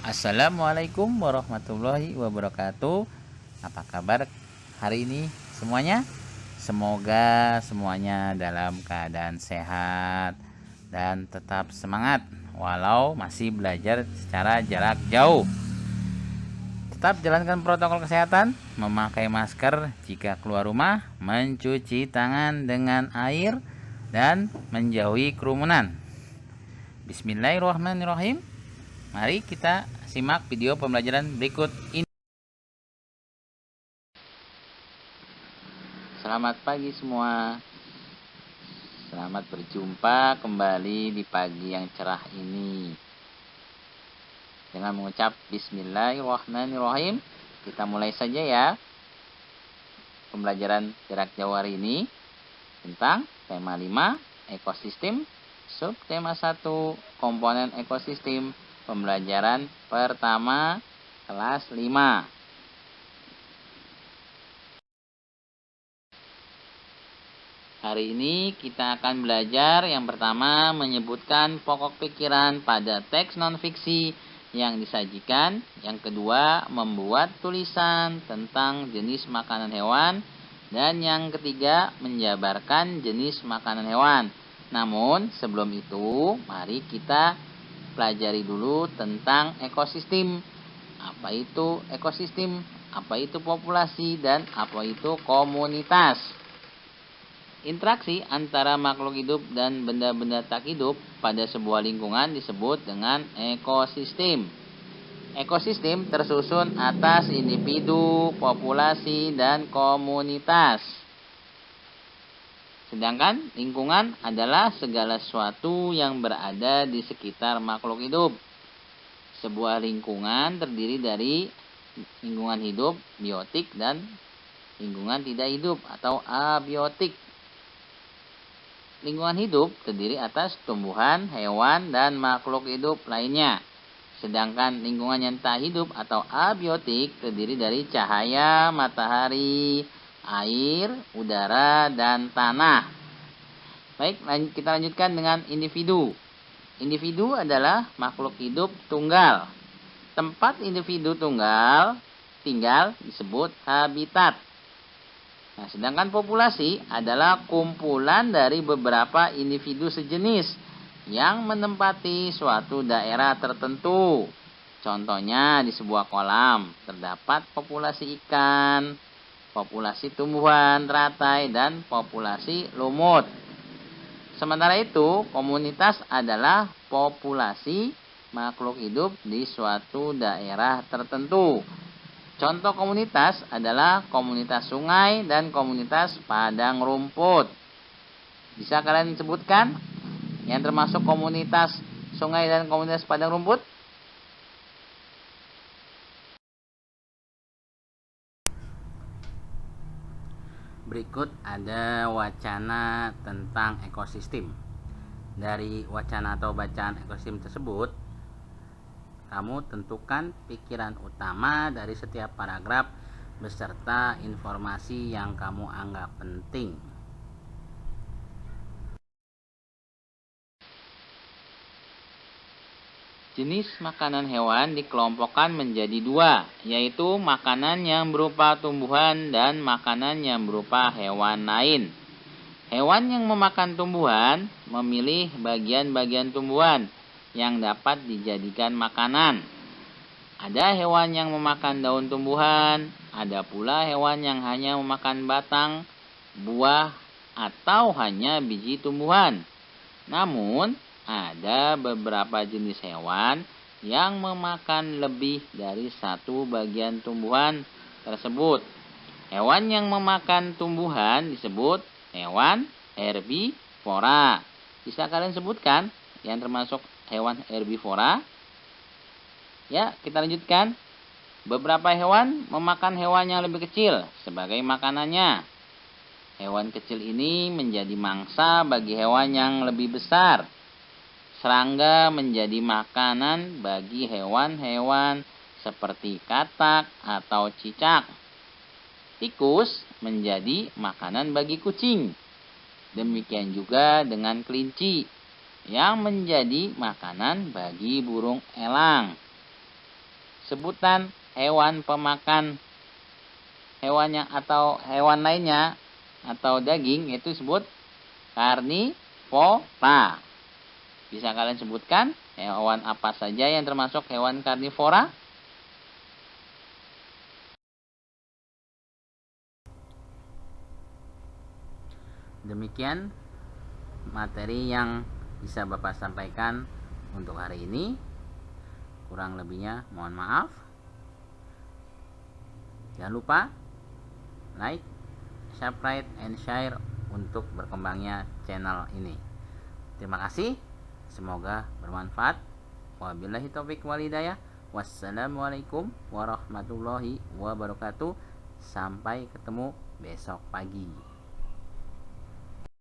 Assalamualaikum warahmatullahi wabarakatuh. Apa kabar hari ini semuanya? Semoga semuanya dalam keadaan sehat dan tetap semangat walau masih belajar secara jarak jauh. Tetap jalankan protokol kesehatan, memakai masker jika keluar rumah, mencuci tangan dengan air, dan menjauhi kerumunan. Bismillahirrahmanirrahim. Mari kita simak video pembelajaran berikut ini. Selamat pagi semua. Selamat berjumpa kembali di pagi yang cerah ini. Dengan mengucap Bismillahirrahmanirrahim, kita mulai saja ya pembelajaran jarak jauh hari ini tentang tema 5, ekosistem, subtema 1, komponen ekosistem, pembelajaran pertama kelas 5. Hari ini kita akan belajar yang pertama menyebutkan pokok pikiran pada teks non-fiksi yang disajikan. Yang kedua membuat tulisan tentang jenis makanan hewan. Dan yang ketiga menjabarkan jenis makanan hewan. Namun sebelum itu mari kita pelajari dulu tentang ekosistem. Apa itu ekosistem? Apa itu populasi? Dan apa itu komunitas? Interaksi antara makhluk hidup dan benda-benda tak hidup pada sebuah lingkungan disebut dengan ekosistem. Ekosistem tersusun atas individu, populasi, dan komunitas. Sedangkan lingkungan adalah segala sesuatu yang berada di sekitar makhluk hidup. Sebuah lingkungan terdiri dari lingkungan hidup, biotik, dan lingkungan tidak hidup atau abiotik. Lingkungan hidup terdiri atas tumbuhan, hewan, dan makhluk hidup lainnya. Sedangkan lingkungan yang tak hidup atau abiotik terdiri dari cahaya, matahari, air, udara, dan tanah. Baik, kita lanjutkan dengan individu. Individu adalah makhluk hidup tunggal. Tempat individu tunggal tinggal disebut habitat. Nah, sedangkan populasi adalah kumpulan dari beberapa individu sejenis yang menempati suatu daerah tertentu. Contohnya di sebuah kolam terdapat populasi ikan, populasi tumbuhan teratai, dan populasi lumut. Sementara itu, komunitas adalah populasi makhluk hidup di suatu daerah tertentu. Contoh komunitas adalah komunitas sungai dan komunitas padang rumput. Bisa kalian sebutkan yang termasuk komunitas sungai dan komunitas padang rumput? Berikut ada wacana tentang ekosistem. Dari wacana atau bacaan ekosistem tersebut, kamu tentukan pikiran utama dari setiap paragraf beserta informasi yang kamu anggap penting. Jenis makanan hewan dikelompokkan menjadi dua, yaitu makanan yang berupa tumbuhan dan makanan yang berupa hewan lain. Hewan yang memakan tumbuhan memilih bagian-bagian tumbuhan yang dapat dijadikan makanan. Ada hewan yang memakan daun tumbuhan, ada pula hewan yang hanya memakan batang, buah, atau hanya biji tumbuhan. Namun, ada beberapa jenis hewan yang memakan lebih dari satu bagian tumbuhan tersebut. Hewan yang memakan tumbuhan disebut hewan herbivora. Bisa kalian sebutkan yang termasuk hewan herbivora? Ya, kita lanjutkan. Beberapa hewan memakan hewan yang lebih kecil sebagai makanannya. Hewan kecil ini menjadi mangsa bagi hewan yang lebih besar. Serangga menjadi makanan bagi hewan-hewan seperti katak atau cicak. Tikus menjadi makanan bagi kucing. Demikian juga dengan kelinci yang menjadi makanan bagi burung elang. sebutan hewan pemakan hewannya atau hewan lainnya atau daging, itu disebut karnivora. Bisa kalian sebutkan hewan apa saja yang termasuk hewan karnivora? Demikian materi yang bisa Bapak sampaikan untuk hari ini. Kurang lebihnya mohon maaf. Jangan lupa like, subscribe, and share untuk berkembangnya channel ini. Terima kasih. Semoga bermanfaat. Wabillahi taufiq wal hidayah. Wassalamualaikum warahmatullahi wabarakatuh. Sampai ketemu besok pagi.